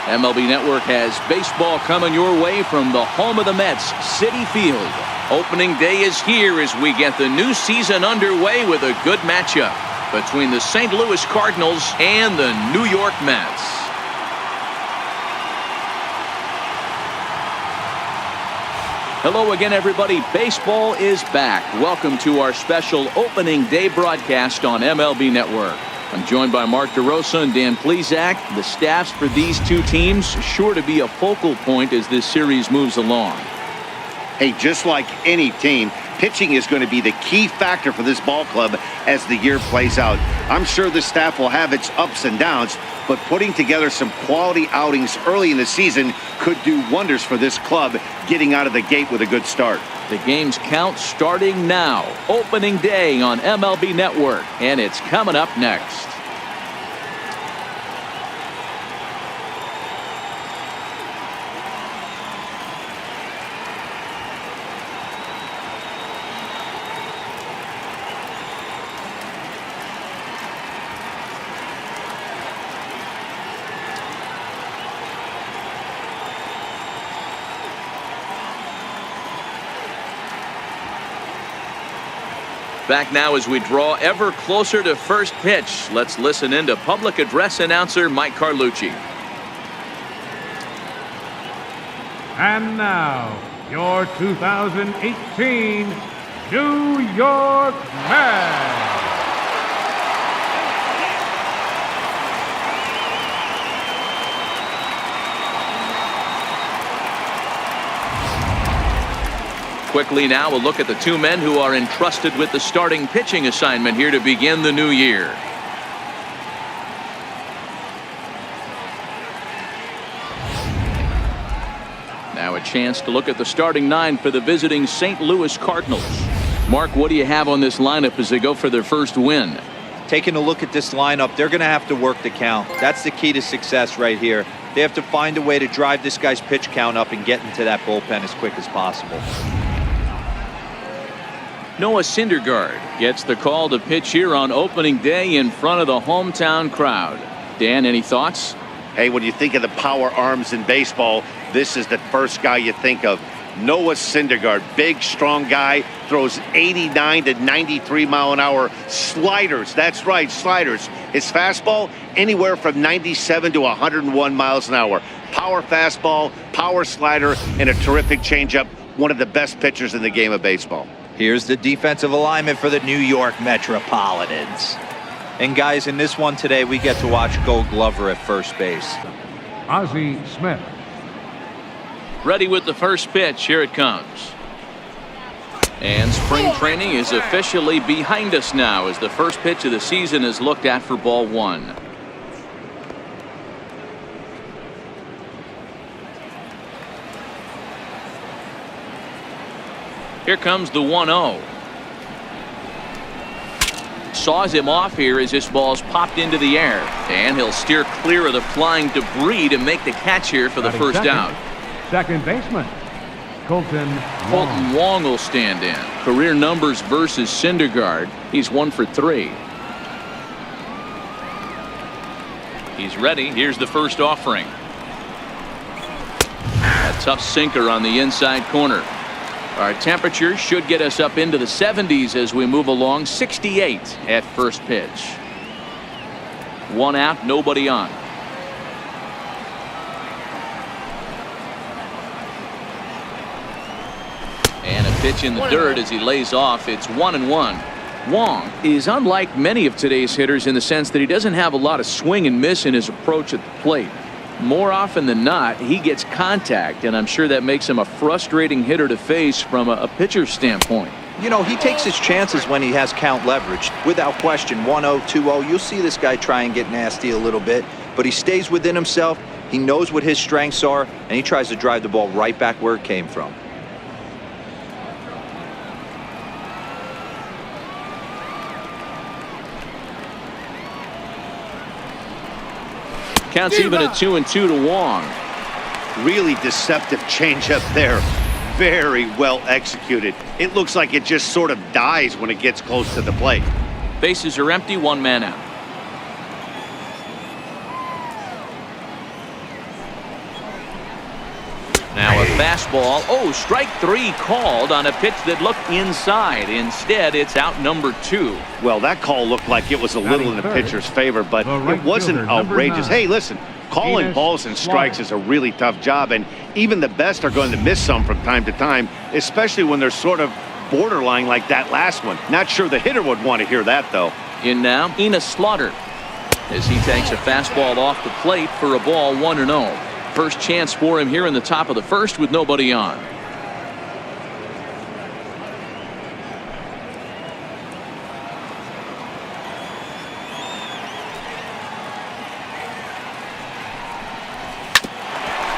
MLB Network has baseball coming your way from the home of the Mets, Citi Field. Opening day is here as we get the new season underway with a good matchup between the St. Louis Cardinals and the New York Mets. Hello again, everybody. Baseball is back. Welcome to our special opening day broadcast on MLB Network. I'm joined by Mark DeRosa and Dan Plesac. The staffs for these two teams sure to be a focal point as this series moves along. Hey, just like any team, pitching is going to be the key factor for this ball club as the year plays out. I'm sure the staff will have its ups and downs, but putting together some quality outings early in the season could do wonders for this club getting out of the gate with a good start. The game's count starting now. Opening day on MLB Network, and it's coming up next. Back now as we draw ever closer to first pitch. Let's listen in to public address announcer Mike Carlucci. And now, your 2018 New York Mets. Quickly now, a look at the two men who are entrusted with the starting pitching assignment here to begin the new year. Now a chance to look at the starting nine for the visiting St. Louis Cardinals. Mark, what do you have on this lineup as they go for their first win? Taking a look at this lineup, they're going to have to work the count. That's the key to success right here. They have to find a way to drive this guy's pitch count up and get into that bullpen as quick as possible. Noah Syndergaard gets the call to pitch here on opening day in front of the hometown crowd. Dan, any thoughts? Hey, when you think of the power arms in baseball, this is the first guy you think of. Noah Syndergaard, big, strong guy, throws 89 to 93 mile an hour sliders. That's right, sliders. His fastball, anywhere from 97 to 101 miles an hour. Power fastball, power slider, and a terrific changeup. One of the best pitchers in the game of baseball. Here's the defensive alignment for the New York Metropolitans. And guys, in this one today, we get to watch Gold Glover at first base. Ozzie Smith. Ready with the first pitch. Here it comes. And spring training is officially behind us now as the first pitch of the season is looked at for ball one. Here comes the 1-0. Saws him off here as this ball's popped into the air. And he'll steer clear of the flying debris to make the catch here for the first down. Second baseman, Colton Wong will stand in. Career numbers versus Syndergaard. He's 1 for 3. He's ready. Here's the first offering. A tough sinker on the inside corner. Our temperature should get us up into the 70s as we move along. 68 at first pitch. One out, nobody on. And a pitch in the dirt as he lays off. It's 1-1. Wong is unlike many of today's hitters in the sense that he doesn't have a lot of swing and miss in his approach at the plate. More often than not, he gets contact, and I'm sure that makes him a frustrating hitter to face from a pitcher's standpoint. You know, he takes his chances when he has count leverage. Without question, 1-0, 2-0, you'll see this guy try and get nasty a little bit, but he stays within himself. He knows what his strengths are, and he tries to drive the ball right back where it came from. Counts even at 2-2 to Wong. Really deceptive changeup there. Very well executed. It looks like it just sort of dies when it gets close to the plate. Bases are empty, one man out. Now a fastball. Oh, strike 3 called on a pitch that looked inside. Instead, it's out number 2. Well, that call looked like it was a little in the pitcher's favor, but it wasn't outrageous. Hey, listen, calling balls and strikes is a really tough job, and even the best are going to miss some from time to time, especially when they're sort of borderline like that last one. Not sure the hitter would want to hear that, though. In now, Enos Slaughter, as he takes a fastball off the plate for a ball, 1-0. First chance for him here in the top of the first with nobody on.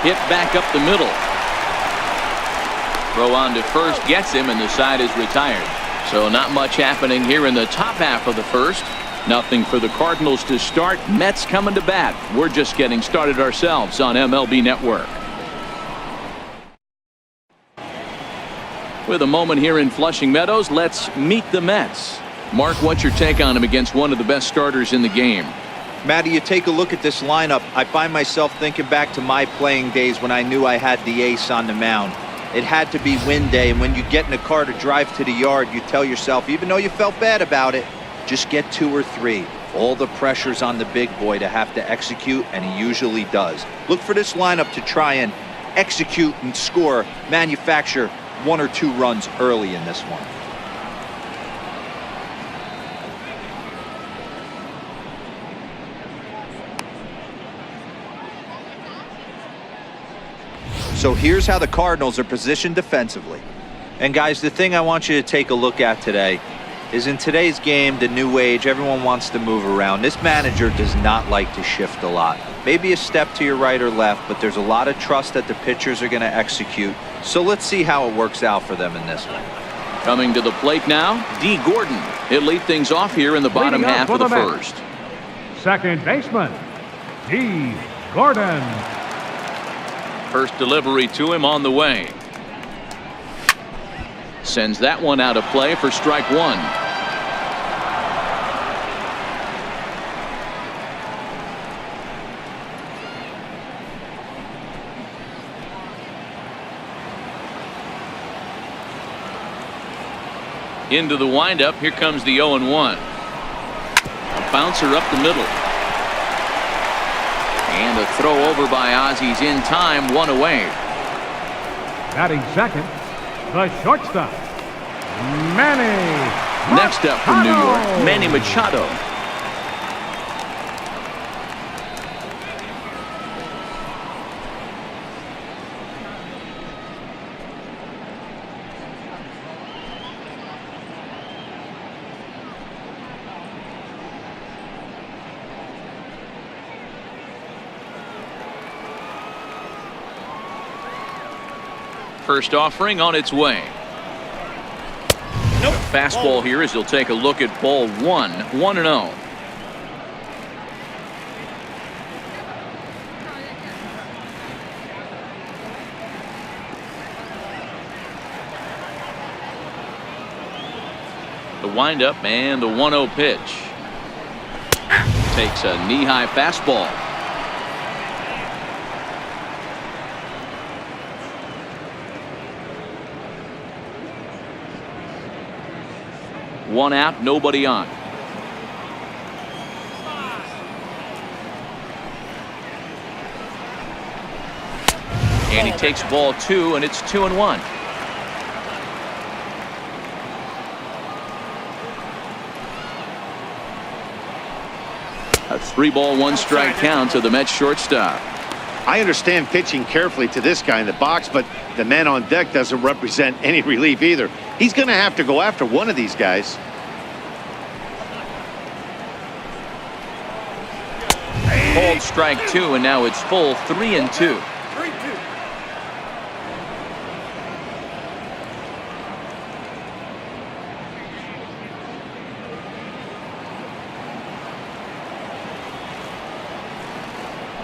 Hit back up the middle. Throw on to first gets him, and the side is retired. So not much happening here in the top half of the first. Nothing for the Cardinals to start. Mets coming to bat. We're just getting started ourselves on MLB Network. With a moment here in Flushing Meadows, let's meet the Mets. Mark, what's your take on him against one of the best starters in the game? Matty, you take a look at this lineup. I find myself thinking back to my playing days when I knew I had the ace on the mound. It had to be win day, and when you get in a car to drive to the yard, you tell yourself, even though you felt bad about it, just get 2 or 3. All the pressure's on the big boy to have to execute, and he usually does. Look for this lineup to try and execute and score, manufacture 1 or 2 runs early in this one. So here's how the Cardinals are positioned defensively. And guys, the thing I want you to take a look at today is in today's game, the new age, everyone wants to move around. This manager does not like to shift a lot. Maybe a step to your right or left, but there's a lot of trust that the pitchers are going to execute. So let's see how it works out for them in this one. Coming to the plate now, D. Gordon. He'll lead things off here in the bottom half of the first. Second baseman, D. Gordon. First delivery to him on the way. Sends that one out of play for strike 1. Into the windup. Here comes the 0-1. A bouncer up the middle. And a throw over by Ozzy's in time, 1 away. Batting second, the shortstop, Manny. Next up from New York, Manny Machado. First offering on its way. Nope. Fastball here as he'll take a look at ball 1, 1-0. The windup and the 1-0 pitch. Takes a knee-high fastball. One out, nobody on. And he takes ball 2, and it's 2-1. A 3-ball, 1-strike count to the Mets shortstop. I understand pitching carefully to this guy in the box, but the man on deck doesn't represent any relief either. He's going to have to go after one of these guys. Called strike 2, and now it's full 3-2.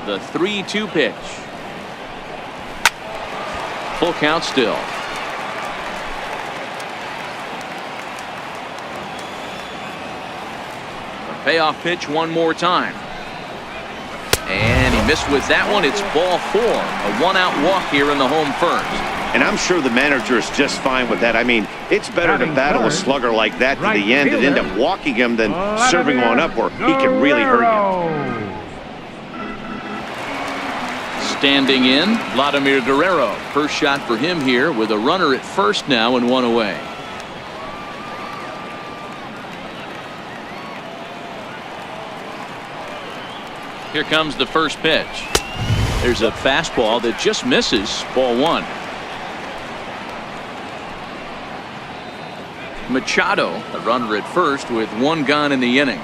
The 3-2 pitch. Full count still. A payoff pitch one more time. And he missed with that one. It's ball 4. A one-out walk here in the home first. And I'm sure the manager is just fine with that. I mean, it's better to battle a slugger like that to the end and end up walking him than serving one up where he can really hurt you. Standing in, Vladimire Guerrero. First shot for him here with a runner at first now and one away. Here comes the first pitch. There's a fastball that just misses. Ball 1. Machado, a runner at first with one gone in the inning.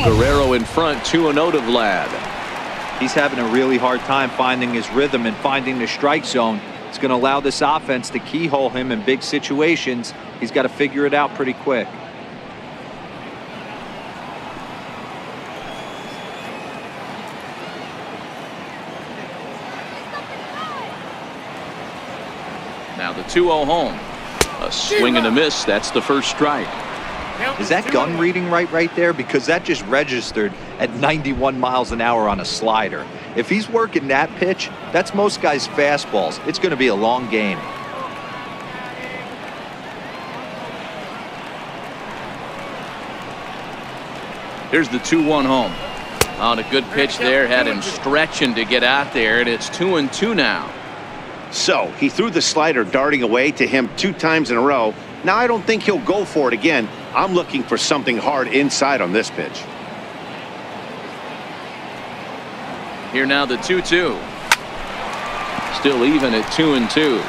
Guerrero in front, 2-0 to Vlad. He's having a really hard time finding his rhythm and finding the strike zone. It's going to allow this offense to keyhole him in big situations. He's got to figure it out pretty quick. Now the 2-0 home. A swing and a miss. That's the first strike. Is that gun reading right there? Because that just registered at 91 miles an hour on a slider. If he's working that pitch, that's most guys' fastballs. It's going to be a long game. Here's the 2-1 home. On a good pitch there, had him stretching to get out there, and it's 2-2 now. So he threw the slider darting away to him 2 times in a row. Now I don't think he'll go for it again. I'm looking for something hard inside on this pitch. Here now the 2-2. Still even at 2-2.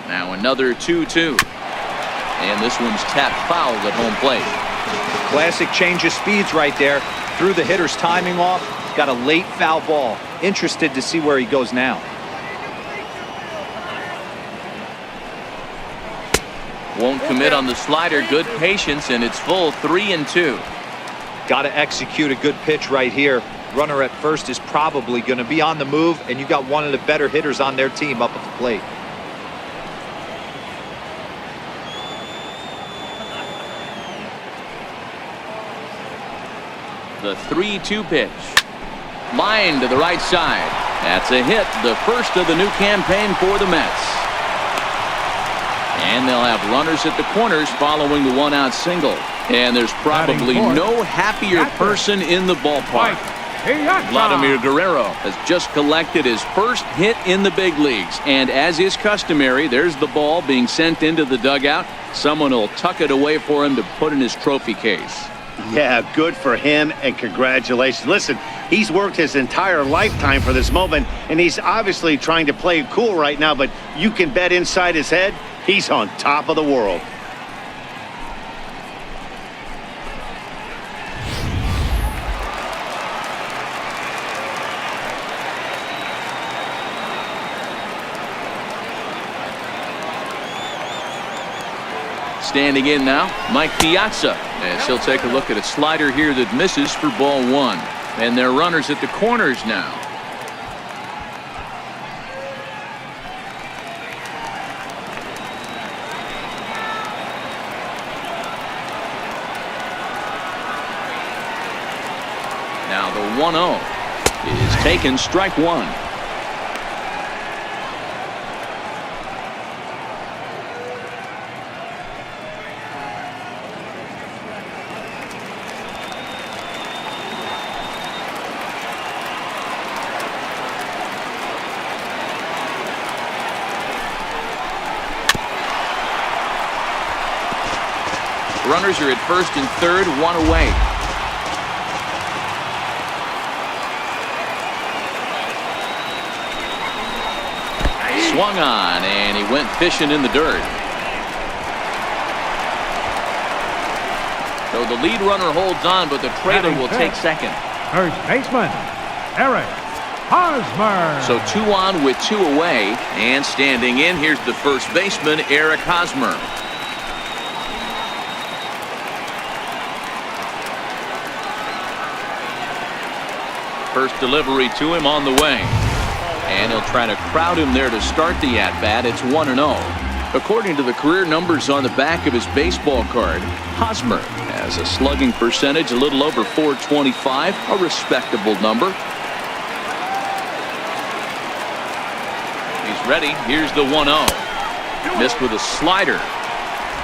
Now another 2-2. And this one's tapped foul at home plate. Classic change of speeds right there. Threw the hitter's timing off. Got a late foul ball. Interested to see where he goes now. Won't commit on the slider. Good patience, and it's full 3-2. Got to execute a good pitch right here. Runner at first is probably going to be on the move, and you got one of the better hitters on their team up at the plate. The 3-2 pitch. Line to the right side. That's a hit. The first of the new campaign for the Mets. And they'll have runners at the corners following the one-out single. And there's probably no happier person in the ballpark. Vladimire Guerrero has just collected his first hit in the big leagues. And as is customary, there's the ball being sent into the dugout. Someone will tuck it away for him to put in his trophy case. Yeah, good for him, and congratulations. Listen, he's worked his entire lifetime for this moment, and he's obviously trying to play it cool right now, but you can bet inside his head, he's on top of the world. Standing in now, Mike Piazza, as he'll take a look at a slider here that misses for ball 1. And they're runners at the corners now. Now the 1-0 is taken, strike 1. Runners are at first and third, one away. Swung on, and he went fishing in the dirt. So the lead runner holds on, but the trailer will take second. First baseman, Eric Hosmer. So 2 on with 2 away, and standing in, here's the first baseman, Eric Hosmer. First delivery to him on the way. And he'll try to crowd him there to start the at-bat. It's 1-0. According to the career numbers on the back of his baseball card, Hosmer has a slugging percentage a little over .425, a respectable number. He's ready. Here's the 1-0. Missed with a slider.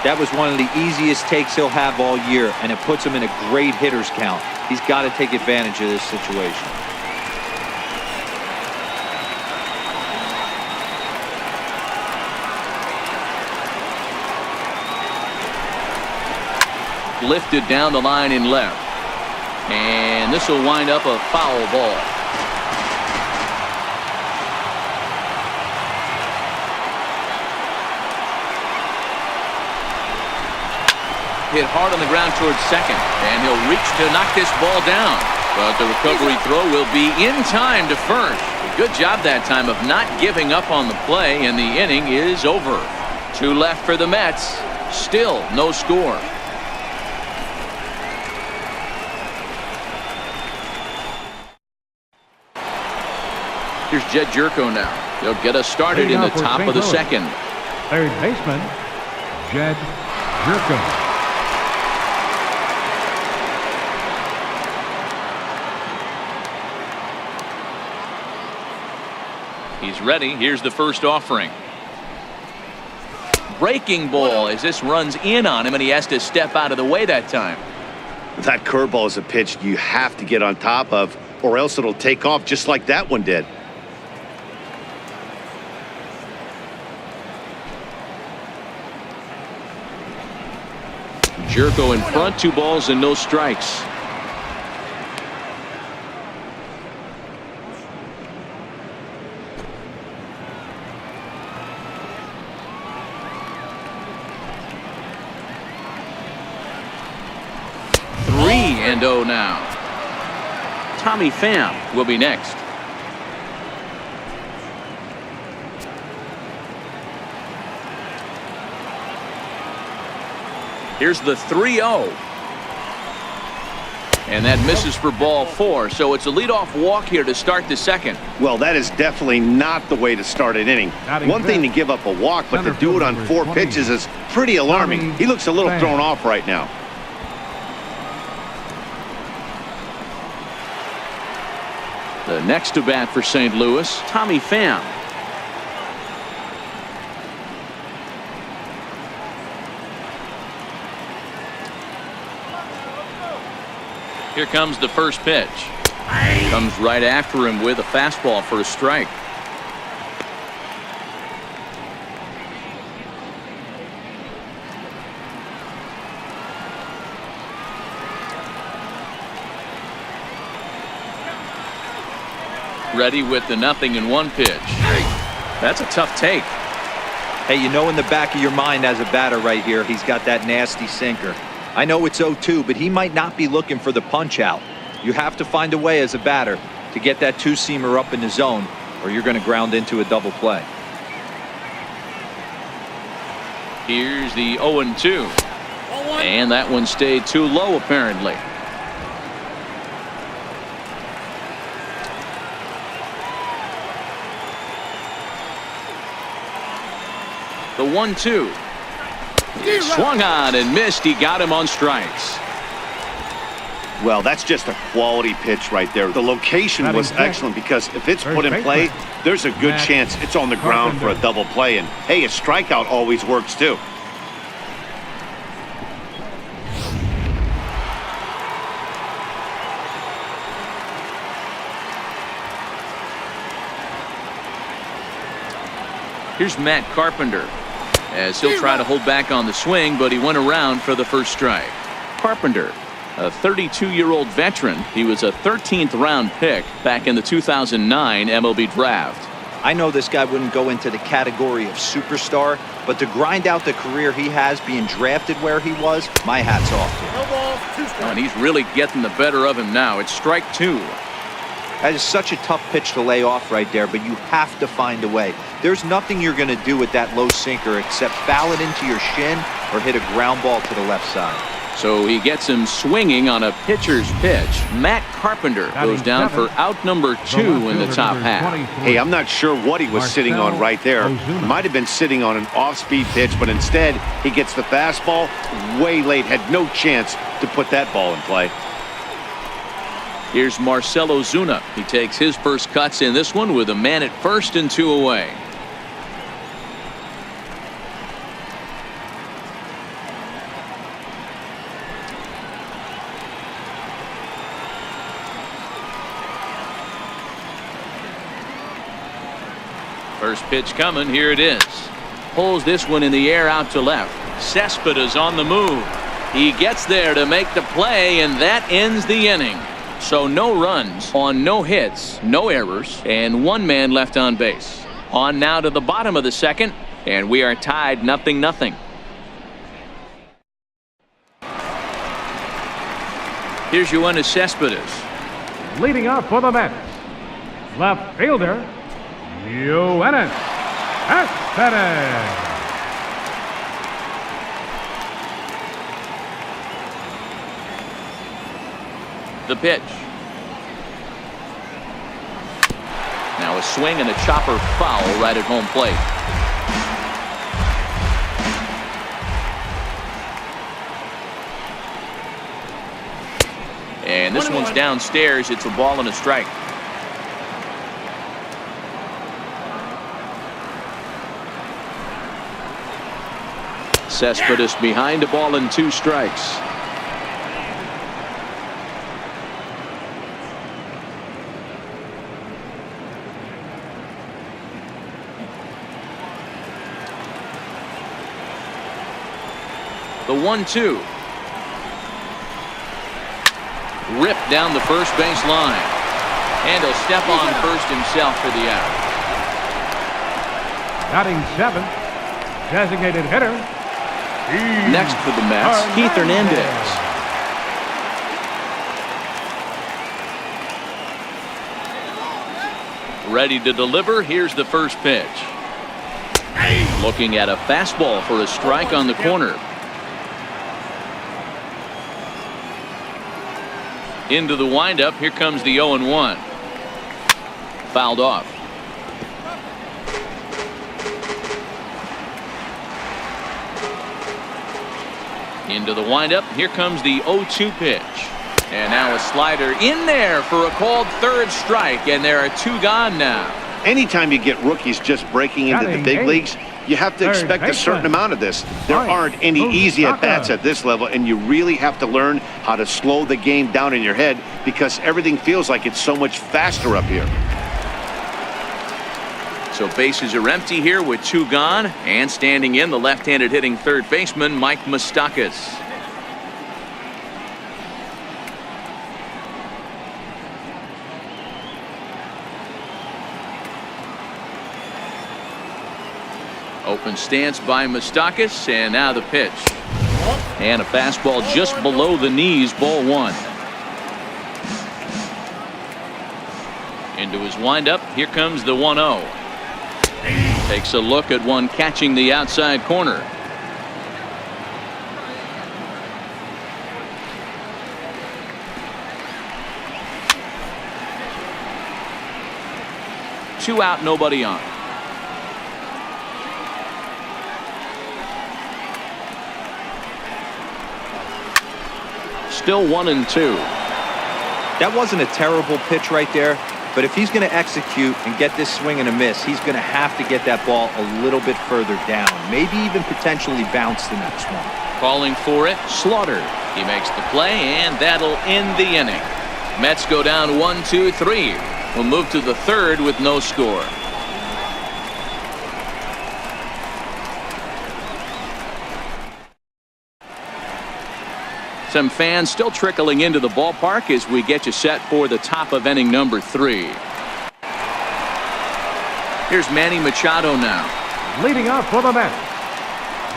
That was one of the easiest takes he'll have all year, and it puts him in a great hitter's count. He's got to take advantage of this situation. Lifted down the line in left. And this will wind up a foul ball. Hit hard on the ground towards second, and he'll reach to knock this ball down, but the recovery throw will be in time to first. A good job that time of not giving up on the play, and the inning is over. 2 left for the Mets. Still no score. Here's Jed Jerko now. He'll get us started in the top of the second. Third baseman, Jed Jerko. He's ready. Here's the first offering. Breaking ball as this runs in on him, and he has to step out of the way that time. That curveball is a pitch you have to get on top of, or else it'll take off just like that one did. Jerko in front, 2 balls and no strikes. And 0 now. Tommy Pham will be next. Here's the 3-0. And that misses for ball 4, so it's a leadoff walk here to start the second. Well, that is definitely not the way to start an inning. One thing to give up a walk, but to do it on 4 pitches is pretty alarming. He looks a little thrown off right now. The next to bat for St. Louis, Tommy Pham. Here comes the first pitch. Comes right after him with a fastball for a strike. Ready with the 0-1 pitch. That's a tough take. Hey, you know in the back of your mind as a batter right here, he's got that nasty sinker. I know it's 0-2, but he might not be looking for the punch out. You have to find a way as a batter to get that 2-seamer up in the zone, or you're going to ground into a double play. Here's the 0-2. And that one stayed too low apparently. The 1-2. He swung on and missed. He got him on strikes. Well, that's just a quality pitch right there. The location was excellent because if it's put in play, there's a good chance it's on the ground for a double play. And hey, a strikeout always works too. Here's Matt Carpenter as he'll try to hold back on the swing, but he went around for the first strike. Carpenter, a 32-year-old veteran. He was a 13th round pick back in the 2009 MLB draft. I know this guy wouldn't go into the category of superstar, but to grind out the career he has being drafted where he was, my hat's off to him. And he's really getting the better of him now. It's strike 2. That is such a tough pitch to lay off right there, but you have to find a way. There's nothing you're going to do with that low sinker except foul it into your shin or hit a ground ball to the left side. So he gets him swinging on a pitcher's pitch. Matt Carpenter goes down for out number 2 in the top half. Hey, I'm not sure what he was sitting on right there. Might have been sitting on an off-speed pitch, but instead he gets the fastball way late. Had no chance to put that ball in play. Here's Marcell Ozuna. He takes his first cuts in this one with a man at first and 2 away. First pitch coming. Here it is. Pulls this one in the air out to left. Cespedes on the move. He gets there to make the play, and that ends the inning. So no runs on no hits, no errors, and 1 man left on base. On now to the bottom of the second, and we are tied 0-0. Here's Yoenis Cespedes. Leading up for the Mets, left fielder, Yoenis Cespedes. The pitch. Now a swing and a chopper foul right at home plate. And this one's downstairs. It's a ball and a strike. Cespedes behind a ball and 2 strikes. The 1-2. Ripped down the first base line. And he'll step on first himself for the out. Batting 7th, designated hitter. Next for the Mets, Keith Hernandez. Ready to deliver. Here's the first pitch. Looking at a fastball for a strike on the corner. Into the windup. Here comes the 0-1. Fouled off. Into the windup. Here comes the 0-2 pitch. And now a slider in there for a called third strike. And there are 2 gone now. Anytime you get rookies just breaking into the big leagues, you have to expect a certain amount of this. There aren't any easy at-bats at this level, and you really have to learn how to slow the game down in your head because everything feels like it's so much faster up here. So bases are empty here with 2 gone, and standing in the left-handed hitting third baseman Mike Moustakas. Open stance by Moustakas, and now the pitch. And a fastball just below the knees, ball 1. Into his windup, here comes the 1-0. Takes a look at one catching the outside corner. Two out, nobody on. Still 1-2. That wasn't a terrible pitch right there, but if he's going to execute and get this swing and a miss, he's going to have to get that ball a little bit further down, maybe even potentially bounce the next one. Calling for it, Slaughter. He makes the play, and that'll end the inning. Mets go down 1-2-3. We'll move to the third with no score. Some fans still trickling into the ballpark as we get you set for the top of inning number 3. Here's Manny Machado now. Leading up for the Mets,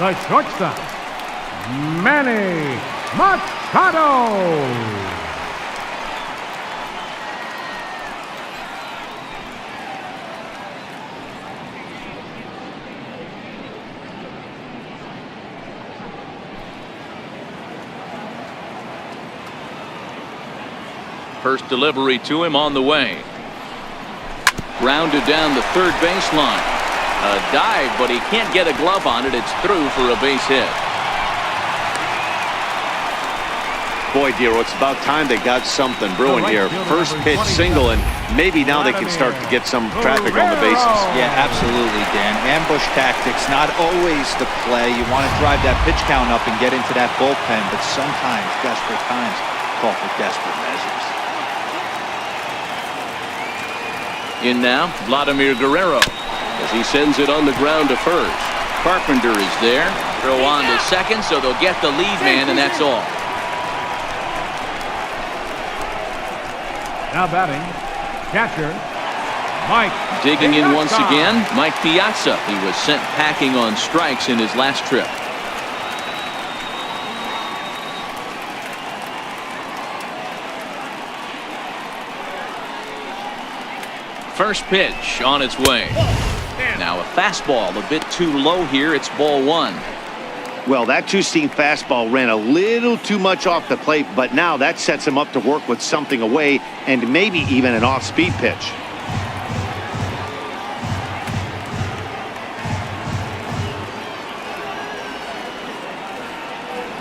the shortstop, Manny Machado. First delivery to him on the way. Grounded down the third baseline. A dive, but he can't get a glove on it. It's through for a base hit. Boy, Dero, it's about time they got something brewing here. First pitch single, and maybe now they can start to get some traffic on the bases. Yeah, absolutely, Dan. Ambush tactics, not always the play. You want to drive that pitch count up and get into that bullpen, but sometimes, desperate times, call for desperate measures. In now, Vladimire Guerrero, as he sends it on the ground to first. Carpenter is there. Throw on to second, so they'll get the lead man, and that's all. Now batting, catcher, Mike. Digging in once again, Mike Piazza. He was sent packing on strikes in his last trip. First pitch on its way. Now a fastball a bit too low here. It's ball one. Well, that two-seam fastball ran a little too much off the plate, but now that sets him up to work with something away and maybe even an off-speed pitch.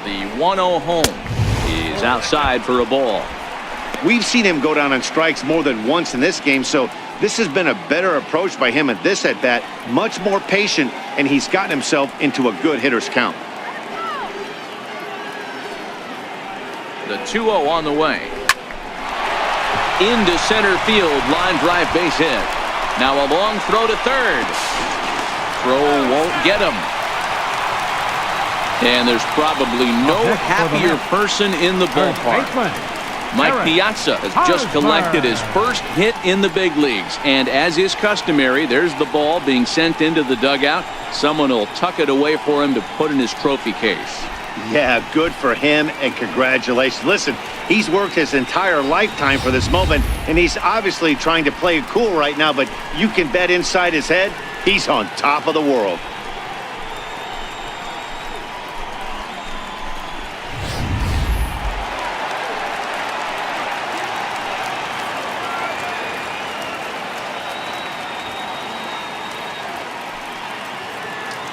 The 1-0 home is outside for a ball. We've seen him go down on strikes more than once in this game, so this has been a better approach by him at this at-bat, much more patient, and he's gotten himself into a good hitter's count. The 2-0 on the way. Into center field, line drive base hit. Now a long throw to third. Throw won't get him. And there's probably no happier person in the ballpark. Mike Piazza has just collected his first hit in the big leagues. And as is customary, there's the ball being sent into the dugout. Someone will tuck it away for him to put in his trophy case. Yeah, good for him, and congratulations. Listen, he's worked his entire lifetime for this moment, and he's obviously trying to play it cool right now, but you can bet inside his head, he's on top of the world.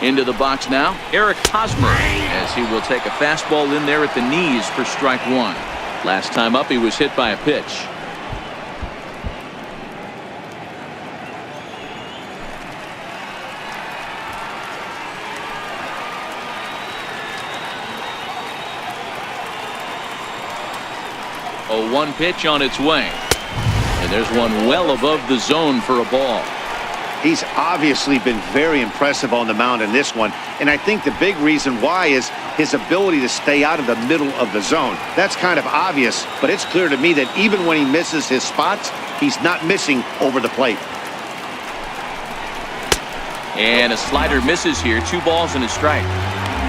Into the box now, Eric Hosmer, as he will take a fastball in there at the knees for strike one. Last time up, he was hit by a pitch. A 1 pitch on its way. And there's one well above the zone for a ball. He's obviously been very impressive on the mound in this one, and I think the big reason why is his ability to stay out of the middle of the zone. That's kind of obvious, but it's clear to me that even when he misses his spots, he's not missing over the plate. And a slider misses here. 2 balls and a strike.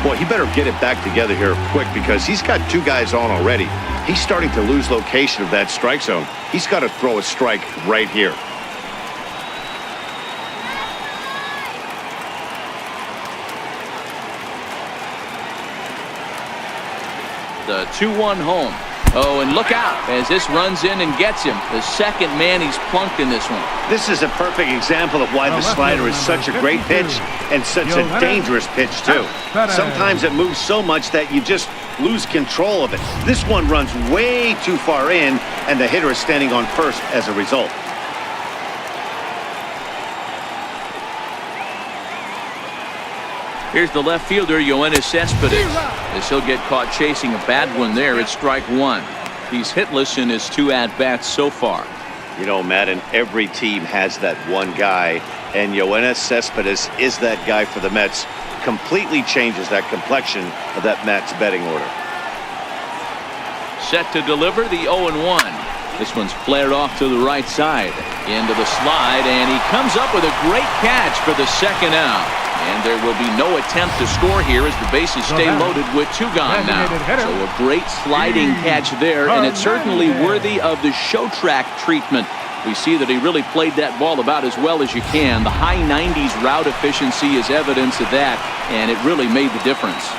Boy, he better get it back together here quick because he's got 2 guys on already. He's starting to lose location of that strike zone. He's got to throw a strike right here. The 2-1 home. Oh, and look out as this runs in and gets him. The second man he's plunked in this one. This is a perfect example of why the slider is such a great pitch and such a dangerous pitch, too. Sometimes it moves so much that you just lose control of it. This one runs way too far in, and the hitter is standing on first as a result. Here's the left fielder, Yoenis Cespedes, as he'll get caught chasing a bad one there at strike one. He's hitless in his 2 at-bats so far. You know, Madden, every team has that one guy, and Yoenis Cespedes is that guy for the Mets. Completely changes that complexion of that Mets betting order. Set to deliver the 0-1. This one's flared off to the right side. Into the slide, and he comes up with a great catch for the second out. And there will be no attempt to score here as the bases stay loaded with 2 gone now. So a great sliding catch there, and it's certainly worthy of the show track treatment. We see that he really played that ball about as well as you can. The high 90s route efficiency is evidence of that, and it really made the difference.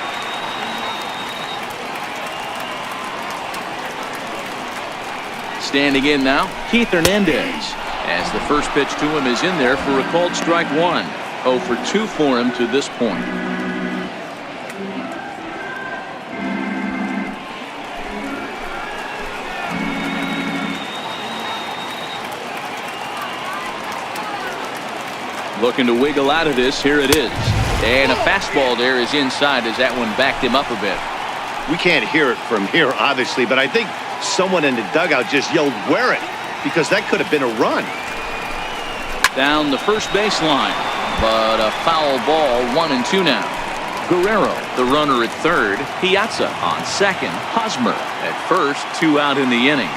Standing in now, Keith Hernandez. As the first pitch to him is in there for a called strike one. 0 for 2 for him to this point. Looking to wiggle out of this. Here it is. And a fastball there is inside as that one backed him up a bit. We can't hear it from here, obviously, but I think someone in the dugout just yelled, "Wear it," because that could have been a run. Down the first baseline, but a foul ball. 1-2 now. Guerrero, the runner at third. Piazza on second. Hosmer at first. 2 out in the inning.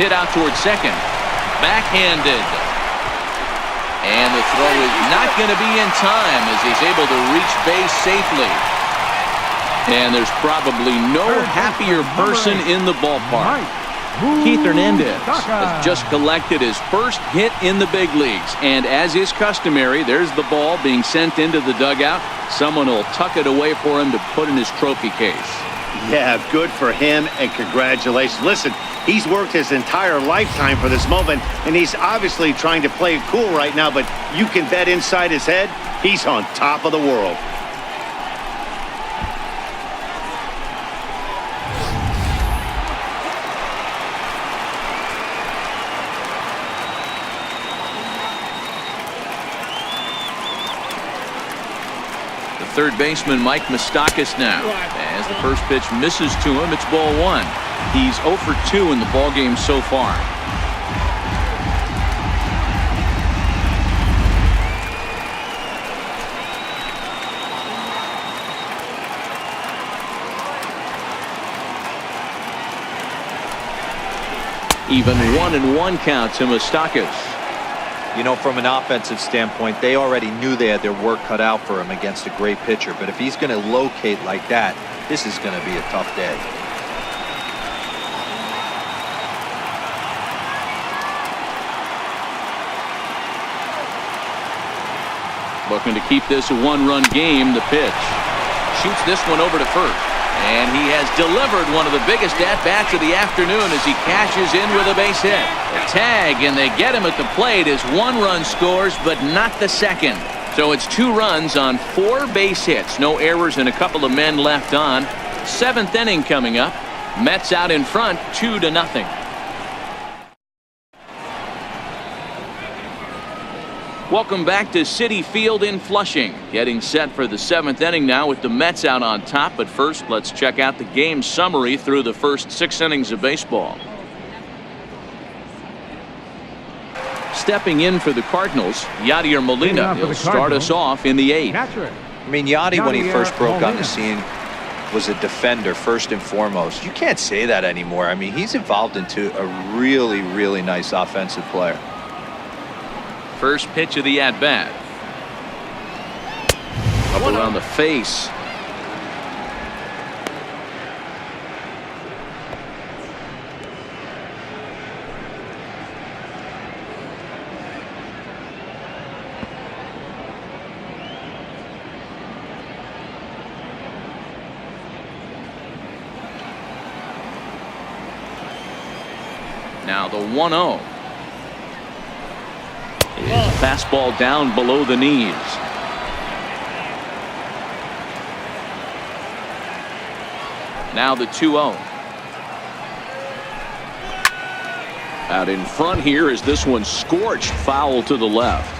Hit out towards second. Backhanded. And the throw is not going to be in time as he's able to reach base safely. And there's probably no happier person in the ballpark. Keith Hernandez has just collected his first hit in the big leagues. And as is customary, there's the ball being sent into the dugout. Someone will tuck it away for him to put in his trophy case. Yeah, good for him, and congratulations. Listen, he's worked his entire lifetime for this moment, and he's obviously trying to play it cool right now, but you can bet inside his head, he's on top of the world. Third baseman Mike Moustakas now. As the first pitch misses to him, it's ball 1. He's 0 for 2 in the ball game so far. Even 1-1 count to Moustakas. You know, from an offensive standpoint, they already knew they had their work cut out for him against a great pitcher. But if he's going to locate like that, this is going to be a tough day. Looking to keep this a 1-run game. The pitch. Shoots this one over to first. And he has delivered one of the biggest at-bats of the afternoon as he cashes in with a base hit. A tag, and they get him at the plate as 1 run scores, but not the second. So it's 2 runs on 4 base hits. No errors and a couple of men left on. 7th inning coming up. Mets out in front, 2-0. Welcome back to Citi Field in Flushing. Getting set for the 7th inning now with the Mets out on top. But first, let's check out the game summary through the first 6 innings of baseball. Stepping in for the Cardinals, Yadier Molina. He'll start us off in the 8th. I mean, Yadi, when he first broke on the scene, was a defender first and foremost. You can't say that anymore. I mean, he's evolved into a really, really nice offensive player. First pitch of the at-bat. Up around the face. Now the 1-0. Fastball down below the knees. Now the 2-0. Out in front here is this one scorched foul to the left.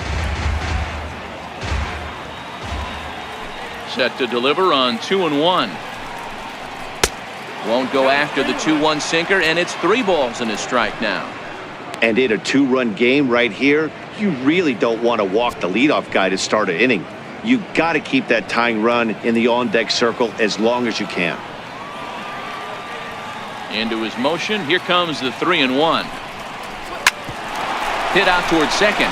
Set to deliver on 2-1. Won't go after the 2-1 sinker, and it's 3 balls and a strike now. And in a 2-run game right here, you really don't want to walk the leadoff guy to start an inning. You got to keep that tying run in the on-deck circle as long as you can. Into his motion. Here comes the 3-1. Hit out towards second.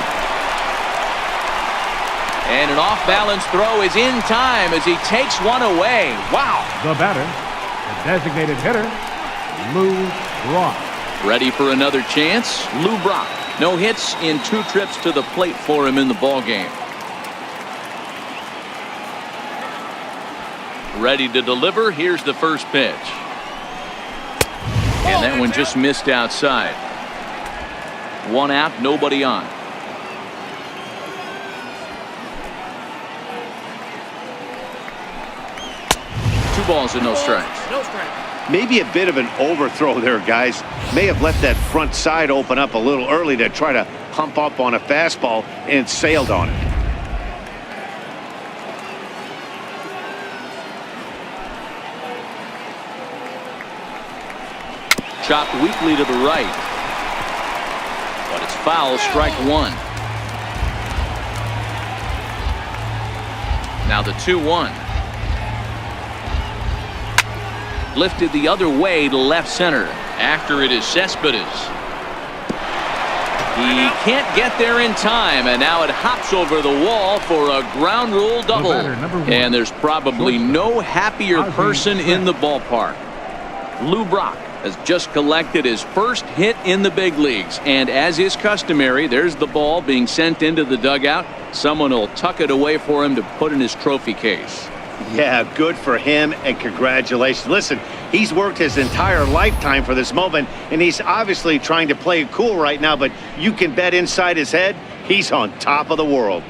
And an off-balance throw is in time as he takes one away. Wow. The batter, the designated hitter, Lou Brock. Ready for another chance. Lou Brock. No hits in 2 trips to the plate for him in the ball game. Ready to deliver. Here's the first pitch. And that one just missed outside. One out, nobody on. Two balls and no strikes. Maybe a bit of an overthrow there, guys. May have let that front side open up a little early to try to pump up on a fastball and sailed on it. Chopped weakly to the right. But it's foul, strike one. Now the 2-1. Lifted the other way to left center. After it is Cespedes. He can't get there in time, and now it hops over the wall for a ground rule double. And there's probably no happier person in the ballpark. Lou Brock has just collected his first hit in the big leagues, and as is customary, there's the ball being sent into the dugout. Someone will tuck it away for him to put in his trophy case. Yeah, good for him, and congratulations. Listen, he's worked his entire lifetime for this moment, and he's obviously trying to play it cool right now, but you can bet inside his head, he's on top of the world.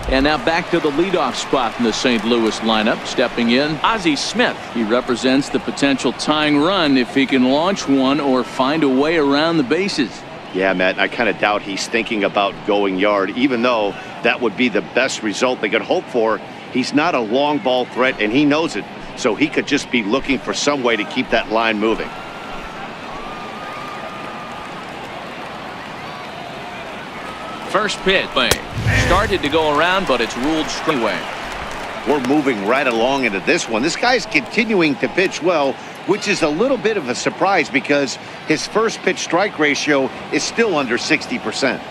And now back to the leadoff spot in the St. Louis lineup. Stepping in, Ozzie Smith. He represents the potential tying run if he can launch one or find a way around the bases. Yeah, Matt, I kind of doubt he's thinking about going yard, even though that would be the best result they could hope for. He's not a long ball threat, and he knows it, so he could just be looking for some way to keep that line moving. First pitch. Started to go around, but it's ruled straight away. We're moving right along into this one. This guy's continuing to pitch well, which is a little bit of a surprise because his first pitch strike ratio is still under 60%.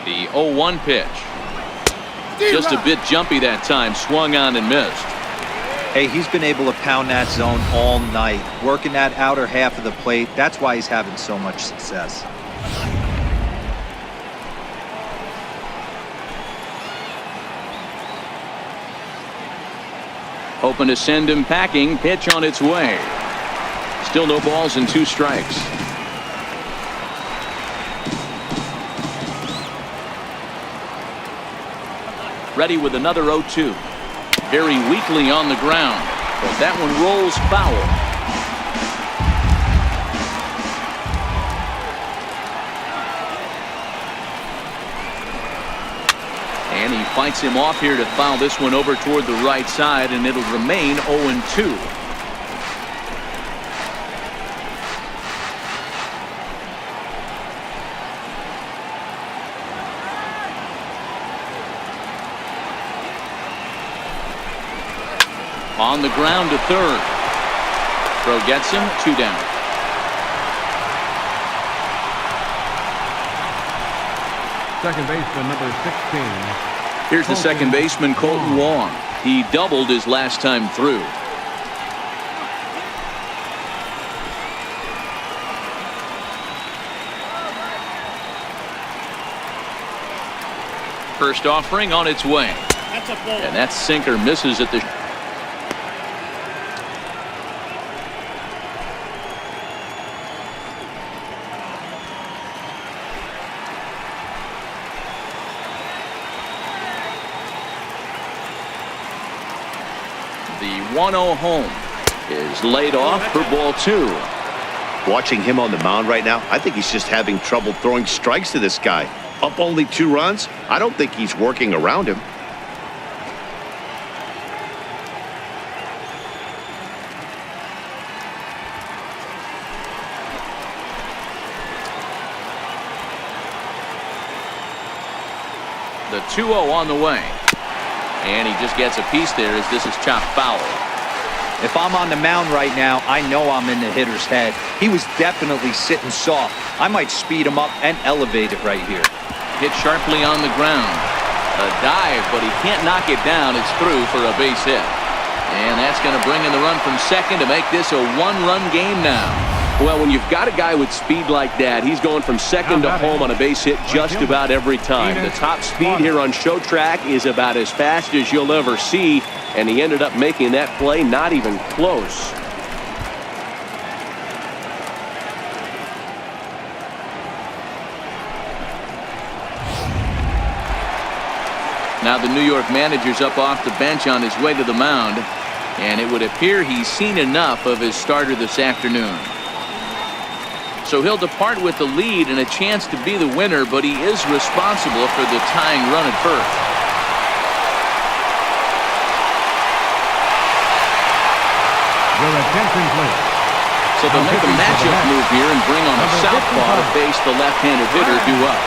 The 0-1 pitch. Just a bit jumpy that time. Swung on and missed. Hey, he's been able to pound that zone all night, working that outer half of the plate. That's why he's having so much success. Hoping to send him packing. Pitch on its way. Still no balls and 2 strikes. Ready with another 0-2. Very weakly on the ground, but that one rolls foul. And he fights him off here to foul this one over toward the right side, and it'll remain 0-2. On the ground to third. Throw gets him, 2 down. Second baseman, number 16. Here's the second baseman, Colton Wong. He doubled his last time through. First offering on its way. And that sinker misses at the The 1-0 home is laid off for ball 2. Watching him on the mound right now, I think he's just having trouble throwing strikes to this guy. Up only 2 runs? I don't think he's working around him. The 2-0 on the way. And he just gets a piece there as this is chopped foul. If I'm on the mound right now, I know I'm in the hitter's head. He was definitely sitting soft. I might speed him up and elevate it right here. Hit sharply on the ground. A dive, but he can't knock it down. It's through for a base hit. And that's going to bring in the run from second to make this a one-run game now. Well, when you've got a guy with speed like that, he's going from second to home on a base hit just about every time. The top speed here on show track is about as fast as you'll ever see, and he ended up making that play not even close. Now the New York manager's up off the bench on his way to the mound, and it would appear he's seen enough of his starter this afternoon. So he'll depart with the lead and a chance to be the winner, but he is responsible for the tying run at first. Your attention, please. So they'll make a matchup move here and bring on a southpaw to face the left-handed hitter due up.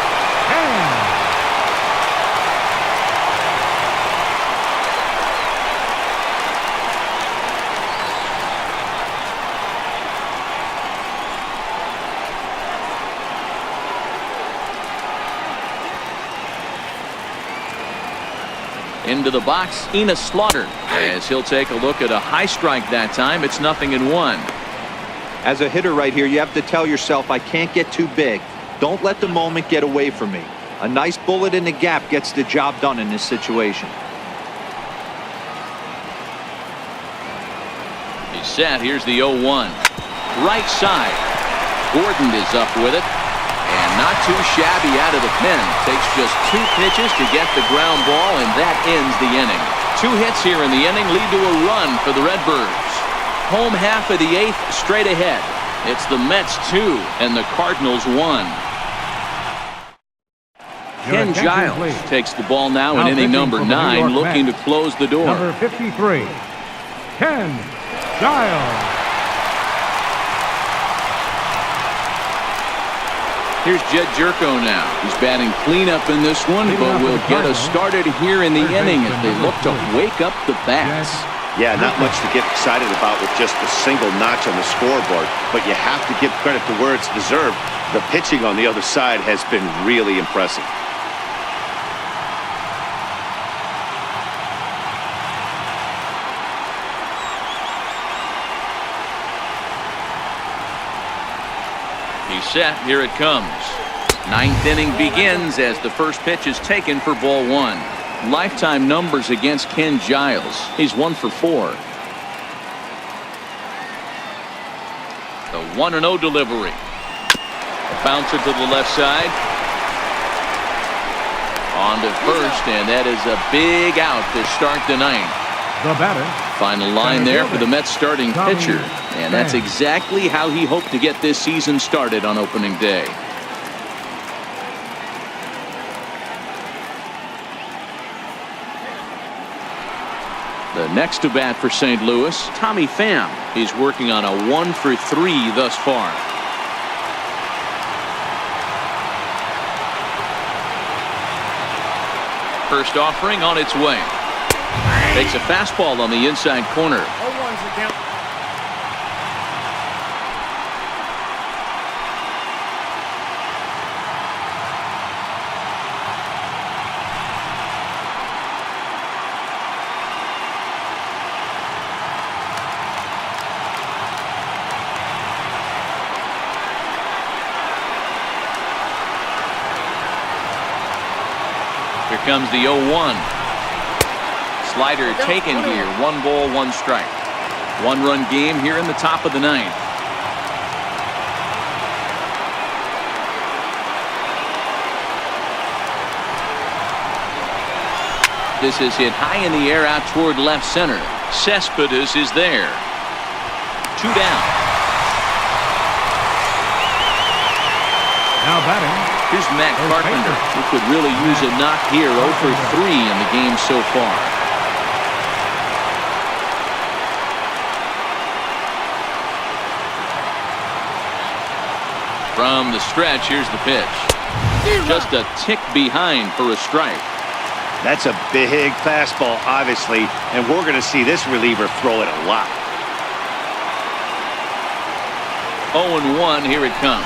Into the box, Enos Slaughter, as he'll take a look at a high strike that time. It's 0-1. As a hitter right here, you have to tell yourself, I can't get too big. Don't let the moment get away from me. A nice bullet in the gap gets the job done in this situation. He's set. Here's the 0-1. Right side. Gordon is up with it. And not too shabby out of the pen. Takes just 2 pitches to get the ground ball, and that ends the inning. 2 hits here in the inning lead to a run for the Redbirds. Home half of the 8th straight ahead. It's the Mets 2 and the Cardinals 1. Ken Giles takes the ball now in inning number 9, looking to close the door. Number 53, Ken Giles. Here's Jed Jerko now. He's batting cleanup in this one, but will get us started here in the inning as they look to wake up the bats. Yeah, not much to get excited about with just a single notch on the scoreboard, but you have to give credit to where it's deserved. The pitching on the other side has been really impressive. He's set. Here it comes. 9th inning begins as the first pitch is taken for ball 1. Lifetime numbers against Ken Giles. He's 1 for 4. The 1-0 delivery. A bouncer to the left side. On to first, and that is a big out to start the 9th. The batter. Final line there for the Mets starting pitcher, and that's exactly how he hoped to get this season started on opening day. The next to bat for St. Louis, Tommy Pham. He's working on a 1 for 3 thus far. First offering on its way. Takes a fastball on the inside corner. Here comes the 0-1. Slider taken here. 1 ball, 1 strike. 1-run game here in the top of the 9th. This is hit high in the air out toward left center. Cespedes is there. 2 down. Now batting. Here's Matt Carpenter, who could really use a knock here. 0 for 3 in the game so far. From the stretch, here's the pitch. Just a tick behind for a strike. That's a big fastball, obviously, and we're going to see this reliever throw it a lot. 0-1, here it comes.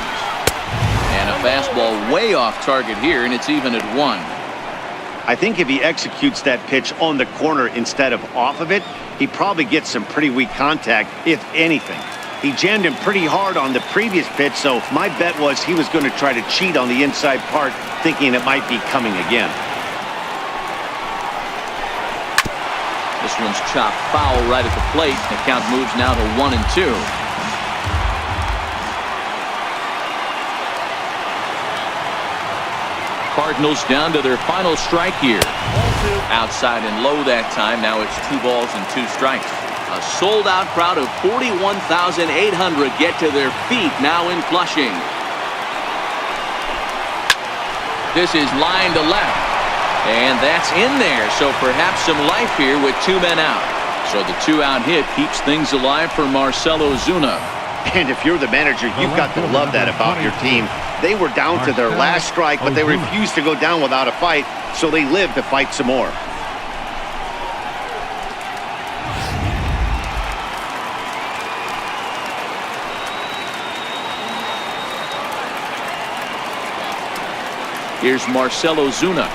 And a fastball way off target here, and it's even at 1. I think if he executes that pitch on the corner instead of off of it, he probably gets some pretty weak contact, if anything. He jammed him pretty hard on the previous pitch, so my bet was he was going to try to cheat on the inside part, thinking it might be coming again. This one's chopped foul right at the plate. The count moves now to 1-2. Cardinals down to their final strike here. Outside and low that time. Now it's 2 balls and 2 strikes. A sold-out crowd of 41,800 get to their feet now in Flushing. This is line to left. And that's in there, so perhaps some life here with 2 men out. So the 2-out hit keeps things alive for Marcell Ozuna. And if you're the manager, you've got to love that about your team. They were down to their last strike, but they refused to go down without a fight, so they lived to fight some more. Here's Marcell Ozuna.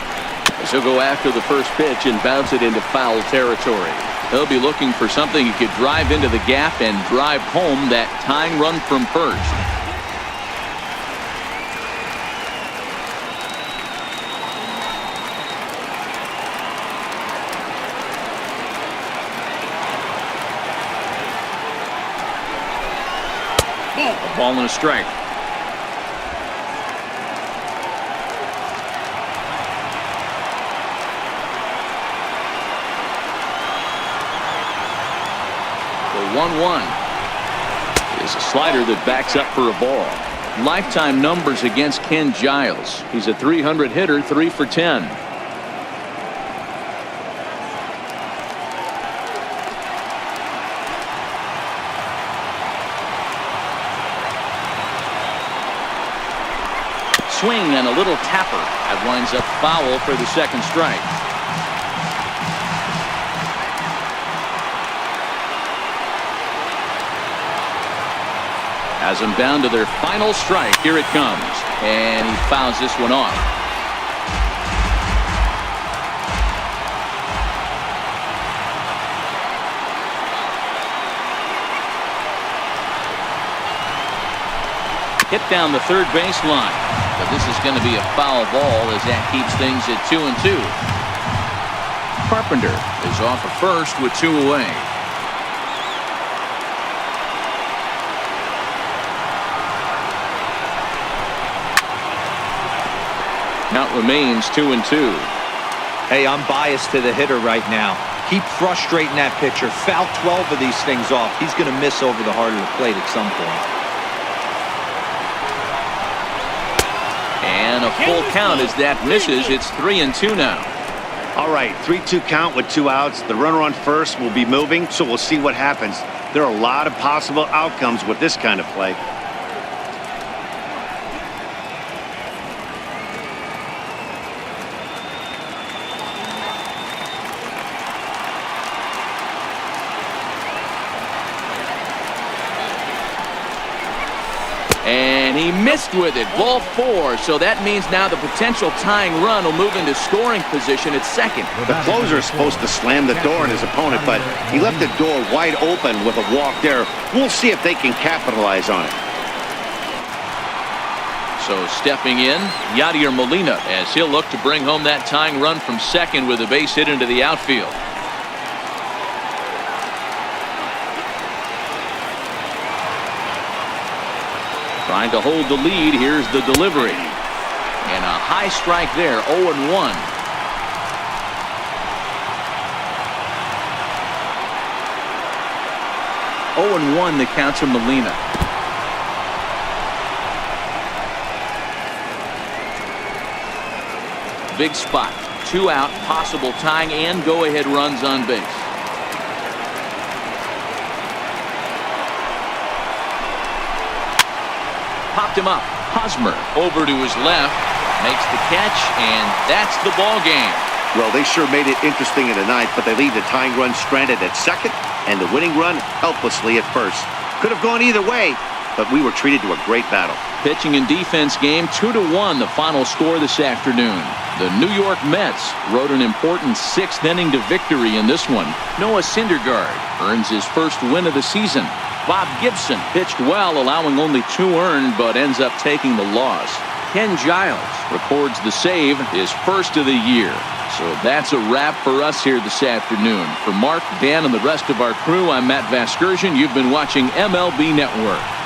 He'll go after the first pitch and bounce it into foul territory. He'll be looking for something he could drive into the gap and drive home that tying run from first. A ball and a strike. The 1-1 is a slider that backs up for a ball. Lifetime numbers against Ken Giles. He's a .300 hitter, 3 for 10. Swing and a little tapper. That winds up foul for the second strike. Has them down to their final strike. Here it comes. And he fouls this one off. Hit down the third baseline. But this is going to be a foul ball as that keeps things at 2-2. Carpenter is off at first with 2 away. Count remains 2-2. Hey, I'm biased to the hitter right now. Keep frustrating that pitcher. Foul 12 of these things off. He's going to miss over the heart of the plate at some point. And a full count as that misses. It's 3-2 now. All right, 3-2 count with 2 outs. The runner on first will be moving, so we'll see what happens. There are a lot of possible outcomes with this kind of play. And he missed with it. Ball 4. So that means now the potential tying run will move into scoring position at second. The closer is supposed to slam the door on his opponent, but he left the door wide open with a walk there. We'll see if they can capitalize on it. So stepping in, Yadier Molina, as he'll look to bring home that tying run from second with a base hit into the outfield. Trying to hold the lead. Here's the delivery. And a high strike there. 0-1. The count to Molina. Big spot. 2 out. Possible tying and go-ahead runs on base. Popped him up. Hosmer over to his left. Makes the catch, and that's the ball game. Well, they sure made it interesting in the ninth, but they leave the tying run stranded at second and the winning run helplessly at first. Could have gone either way, but we were treated to a great battle. Pitching and defense game, 2-1, the final score this afternoon. The New York Mets rode an important 6th inning to victory in this one. Noah Syndergaard earns his first win of the season. Bob Gibson pitched well, allowing only 2 earned, but ends up taking the loss. Ken Giles records the save, his first of the year. So that's a wrap for us here this afternoon. For Mark, Dan, and the rest of our crew, I'm Matt Vasgersian. You've been watching MLB Network.